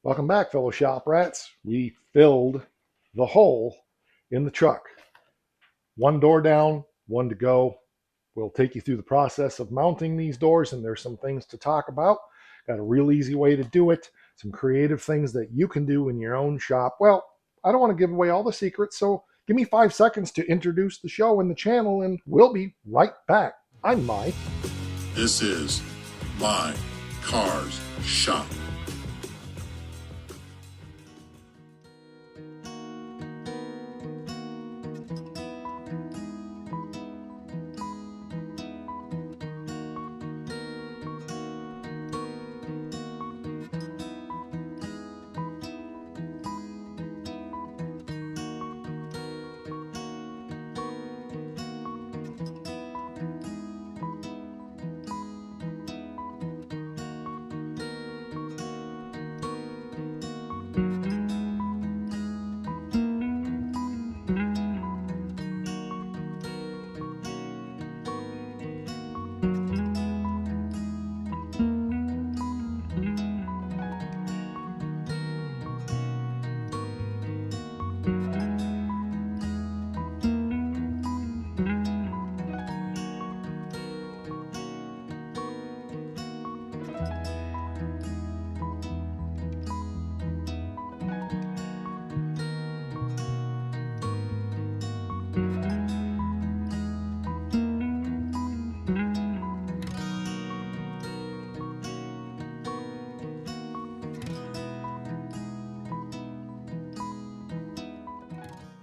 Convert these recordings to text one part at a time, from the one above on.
Welcome back, fellow shop rats. We filled the hole in the truck. One door down, one to go. We'll take you through the process of mounting these doors, and there's some things to talk about. Got a real easy way to do it, some creative things that you can do in your own shop. Well, I don't want to give away all the secrets, so give me 5 seconds to introduce the show and the channel, and we'll be right back. I'm Mike. This is My Cars Shop.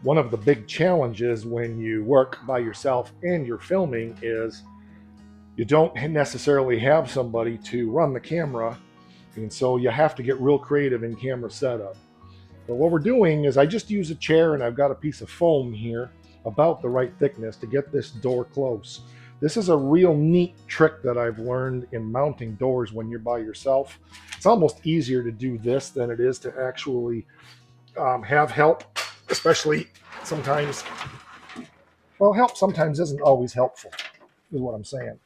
One of the big challenges when you work by yourself and you're filming is you don't necessarily have somebody to run the camera, and so you have to get real creative in camera setup. But what we're doing is I just use a chair and I've got a piece of foam here about the right thickness to get this door close. This is a real neat trick that I've learned in mounting doors when you're by yourself. It's almost easier to do this than it is to actually have help, especially sometimes. Well, help sometimes isn't always helpful, is what I'm saying.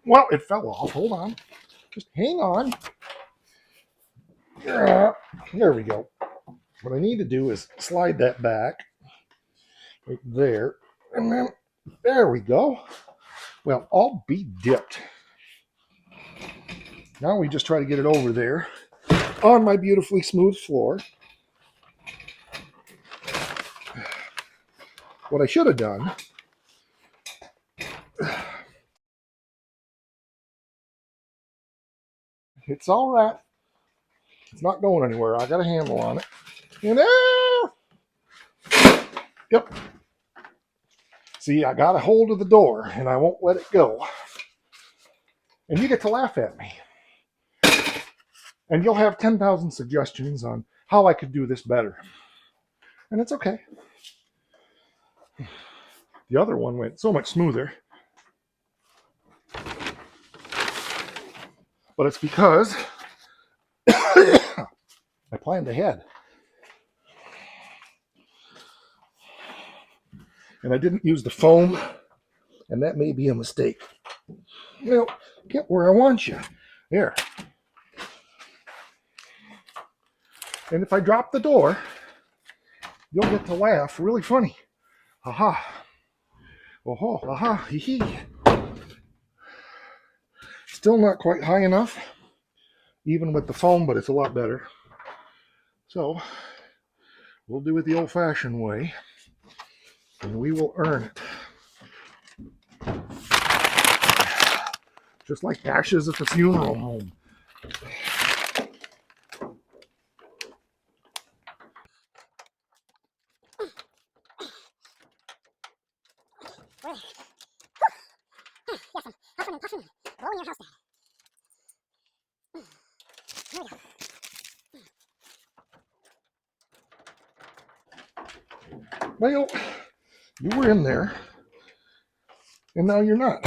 Well, it fell off. Hold on. Just hang on. There we go. What I need to do is slide that back right there. And then there we go. Well, I'll be dipped. Now we just try to get it over there on my beautifully smooth floor. What I should have done, it's all right. It's not going anywhere. I got a handle on it. And yep. See, I got a hold of the door and I won't let it go. And you get to laugh at me. And you'll have 10,000 suggestions on how I could do this better. And it's okay. The other one went so much smoother. But it's because I planned ahead. And I didn't use the foam, and that may be a mistake. Well, get where I want you. There. And if I drop the door, you'll get to laugh really funny. Ha-ha. Oh-ho, aha, hee-hee. Still not quite high enough, even with the foam, but it's a lot better. So, we'll do it the old-fashioned way, and we will earn it. Just like ashes at the funeral home. Well, you were in there, and now you're not.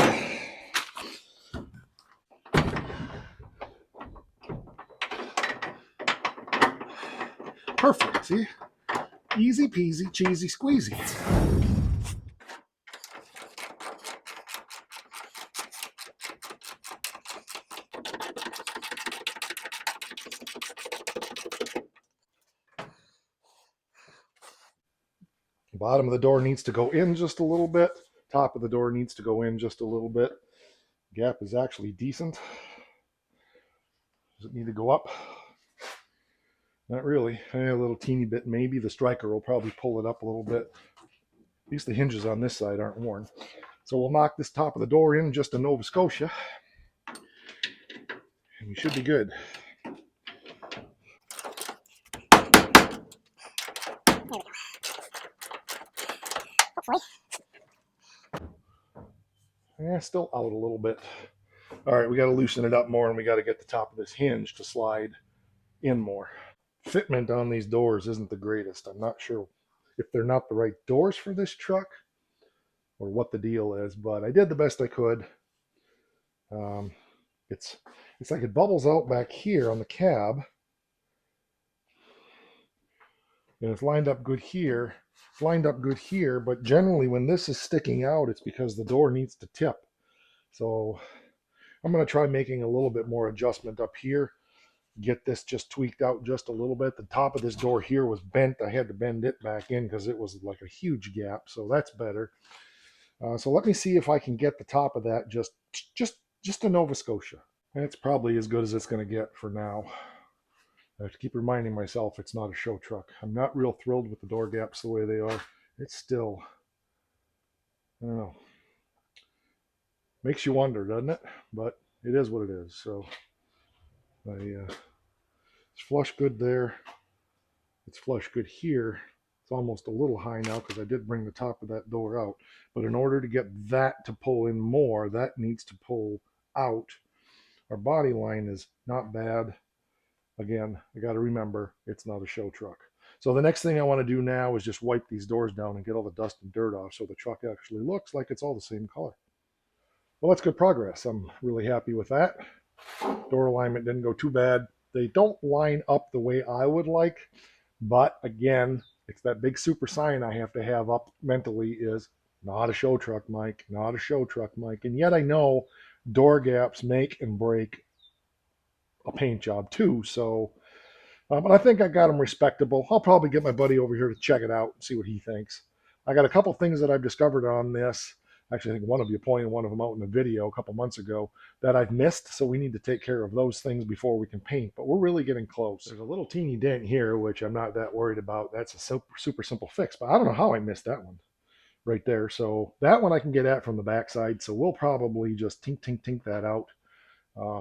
Perfect, see? Easy peasy, cheesy squeezy. Bottom of the door needs to go in just a little bit. Top of the door needs to go in just a little bit. Gap is actually decent. Does it need to go up? Not really. A little teeny bit maybe. The striker will probably pull it up a little bit. At least the hinges on this side aren't worn. So we'll knock this top of the door in just a Nova Scotia, and we should be good. Hopefully. Yeah, still out a little bit. All right, we got to loosen it up more, and we got to get the top of this hinge to slide in more. Fitment on these doors isn't the greatest. I'm not sure if they're not the right doors for this truck or what the deal is, but I did the best I could. Um, it's like it bubbles out back here on the cab, and it's lined up good here. It's lined up good here, but generally when this is sticking out, it's because the door needs to tip. So I'm going to try making a little bit more adjustment up here. Get this just tweaked out just a little bit. The top of this door here was bent. I had to bend it back in because it was like a huge gap. So that's better. So let me see if I can get the top of that just a Nova Scotia. That's probably as good as it's going to get for now. I have to keep reminding myself it's not a show truck. I'm not real thrilled with the door gaps the way they are. It's still, I don't know. Makes you wonder, doesn't it? But it is what it is. So it's flush good there. It's flush good here. It's almost a little high now because I did bring the top of that door out. But in order to get that to pull in more, that needs to pull out. Our body line is not bad. Again, I got to remember it's not a show truck. So the next thing I want to do now is just wipe these doors down and get all the dust and dirt off so the truck actually looks like it's all the same color. Well, that's good progress. I'm really happy with that. Door alignment didn't go too bad. They don't line up the way I would like, but again, it's that big super sign I have to have up mentally is not a show truck, Mike, not a show truck, Mike. And yet I know door gaps make and break a paint job too. So, but I think I got them respectable. I'll probably get my buddy over here to check it out and see what he thinks. I got a couple things that I've discovered on this. Actually, I think one of you pointed one of them out in the video a couple months ago that I've missed. So we need to take care of those things before we can paint. But we're really getting close. There's a little teeny dent here, which I'm not that worried about. That's a super simple fix. But I don't know how I missed that one right there. So that one I can get at from the backside. So we'll probably just tink that out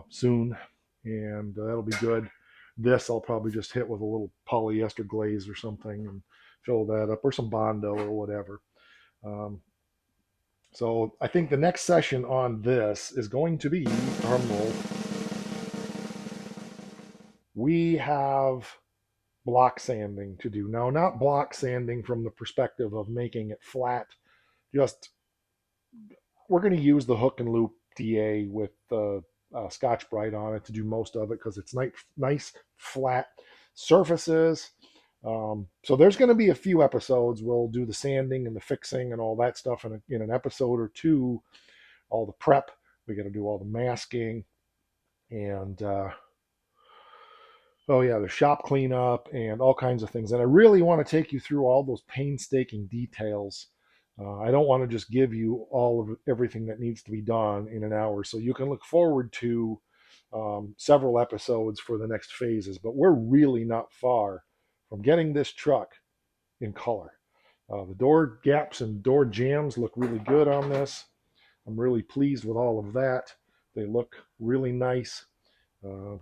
soon, and that'll be good. This I'll probably just hit with a little polyester glaze or something and fill that up, or some Bondo or whatever. So I think the next session on this is going to be, drum roll, we have block sanding to do. Now, not block sanding from the perspective of making it flat, just we're going to use the hook and loop DA with Scotch Brite on it to do most of it because it's nice flat surfaces. So there's going to be a few episodes. We'll do the sanding and the fixing and all that stuff in an episode or two. All the prep. We got to do all the masking and oh yeah, the shop cleanup and all kinds of things. And I really want to take you through all those painstaking details. I don't want to just give you all of everything that needs to be done in an hour. So you can look forward to several episodes for the next phases. But we're really not far from getting this truck in color. The door gaps and door jambs look really good on this. I'm really pleased with all of that. They look really nice.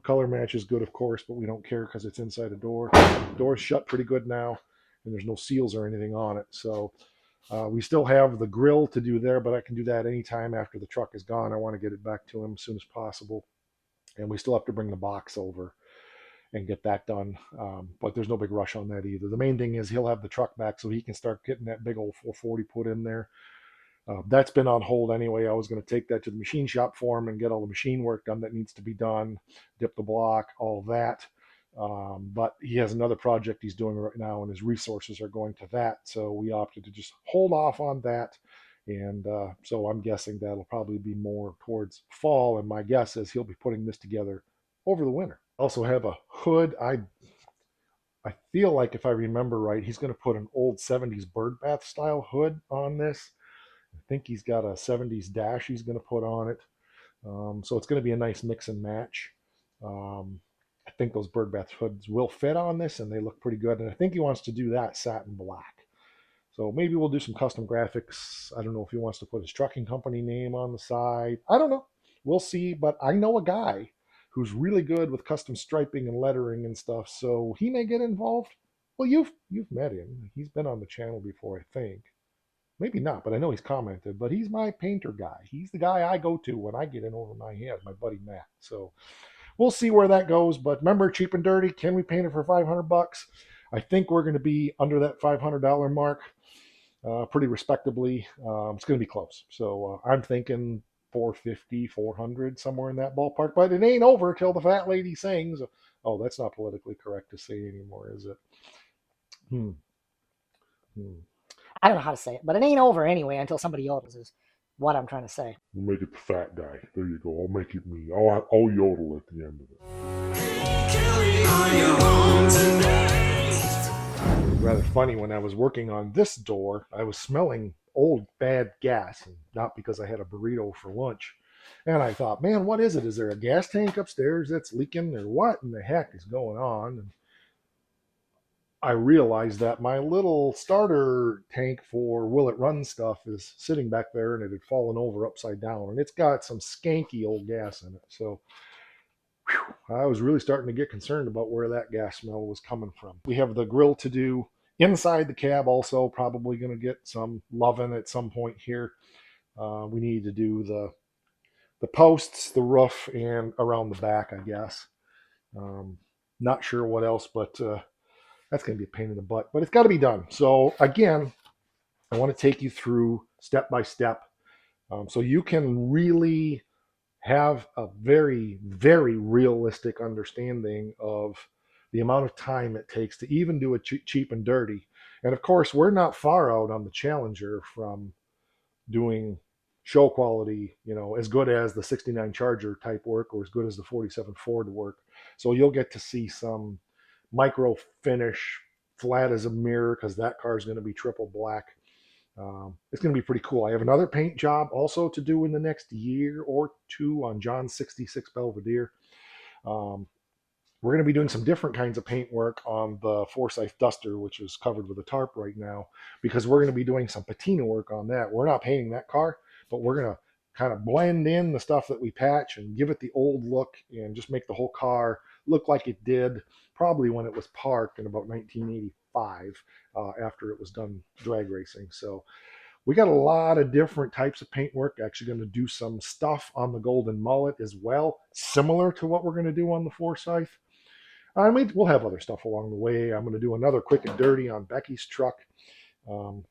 Color match is good, of course, but we don't care because it's inside a door. The door's shut pretty good now, and there's no seals or anything on it. So we still have the grill to do there, but I can do that anytime after the truck is gone. I want to get it back to him as soon as possible. And we still have to bring the box over and get that done. But there's no big rush on that either. The main thing is he'll have the truck back so he can start getting that big old 440 put in there. That's been on hold anyway. I was going to take that to the machine shop for him and get all the machine work done that needs to be done, dip the block, all that. But he has another project he's doing right now, and his resources are going to that. So we opted to just hold off on that. And so I'm guessing that'll probably be more towards fall. And my guess is he'll be putting this together over the winter. Also have a hood. I I feel like if I remember right, he's going to put an old 70s bird bath style hood on this. I think he's got a 70s dash he's going to put on it. So it's going to be a nice mix and match. Um, I think those bird bath hoods will fit on this and they look pretty good. And I think he wants to do that satin black. So maybe we'll do some custom graphics. I don't know if he wants to put his trucking company name on the side. I don't know. We'll see. But I know a guy who's really good with custom striping and lettering and stuff. So he may get involved. Well, you've met him. He's been on the channel before, I think. Maybe not, but I know he's commented. But he's my painter guy. He's the guy I go to when I get in over my head, my buddy Matt. So we'll see where that goes. But remember, cheap and dirty. Can we paint it for $500? I think we're going to be under that $500 mark pretty respectably. It's going to be close. So I'm thinking 450, 400, somewhere in that ballpark. But it ain't over till the fat lady sings. Oh, that's not politically correct to say anymore, is it? Hmm. Hmm. I don't know how to say it, but it ain't over anyway until somebody yodels, is what I'm trying to say. We'll make it the fat guy. There you go. I'll make it me. I'll yodel at the end of it. Rather funny, when I was working on this door, I was smelling old bad gas, and not because I had a burrito for lunch. And I thought, man, what is it? Is there a gas tank upstairs that's leaking, or what in the heck is going on? And I realized that my little starter tank for Will It Run stuff is sitting back there, and it had fallen over upside down, and it's got some skanky old gas in it. So I was really starting to get concerned about where that gas smell was coming from. We have the grill to do inside the cab, also probably going to get some loving at some point here. We need to do the posts, the roof, and around the back, I guess. Not sure what else, but that's going to be a pain in the butt, but it's got to be done. So again, I want to take you through step by step, so you can really have a very, very realistic understanding of the amount of time it takes to even do a cheap and dirty. And of course, we're not far out on the Challenger from doing show quality, as good as the 69 Charger type work or as good as the 47 Ford work. So you'll get to see some micro finish, flat as a mirror, because that car is going to be triple black. It's going to be pretty cool. I have another paint job also to do in the next year or two on John's 66 Belvedere. We're going to be doing some different kinds of paint work on the Forsyth Duster, which is covered with a tarp right now, because we're going to be doing some patina work on that. We're not painting that car, but we're going to kind of blend in the stuff that we patch and give it the old look and just make the whole car look like it did probably when it was parked in about 1985 after it was done drag racing. So we got a lot of different types of paint work. Actually going to do some stuff on the Golden Mullet as well, similar to what we're going to do on the Forsyth. We'll have other stuff along the way. I'm going to do another quick and dirty on Becky's truck. Um,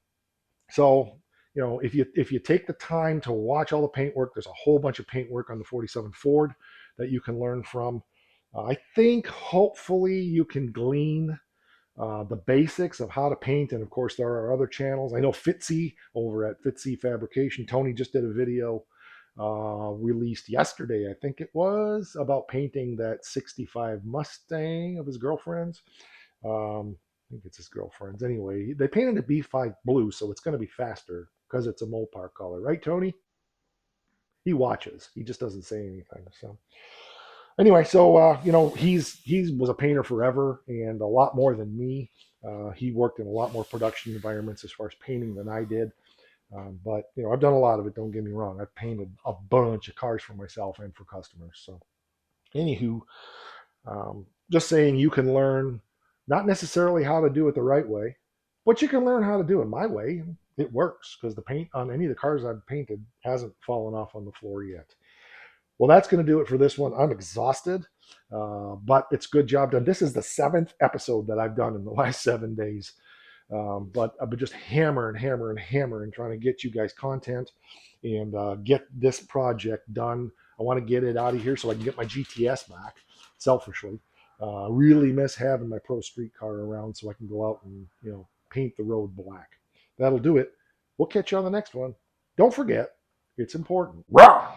so, if you take the time to watch all the paint work, there's a whole bunch of paint work on the 47 Ford that you can learn from. I think hopefully you can glean the basics of how to paint. And of course, there are other channels. I know Fitzy over at Fitzy Fabrication. Tony just did a video released yesterday, I think it was, about painting that 65 Mustang of his girlfriend's. I think it's his girlfriend's. Anyway, they painted a B5 blue, so it's going to be faster because it's a Mopar color. Right, Tony? He watches. He just doesn't say anything. So anyway, so he was a painter forever and a lot more than me. He worked in a lot more production environments as far as painting than I did. But I've done a lot of it. Don't get me wrong. I've painted a bunch of cars for myself and for customers. So, anywho, just saying, you can learn not necessarily how to do it the right way, but you can learn how to do it my way. It works because the paint on any of the cars I've painted hasn't fallen off on the floor yet. Well, that's going to do it for this one. I'm exhausted, but it's a good job done. This is the 7th episode that I've done in the last 7 days. But I've been just hammering, trying to get you guys content and get this project done. I want to get it out of here so I can get my GTS back, selfishly. Really miss having my Pro Street car around so I can go out and, paint the road black. That'll do it. We'll catch you on the next one. Don't forget, it's important. Rah!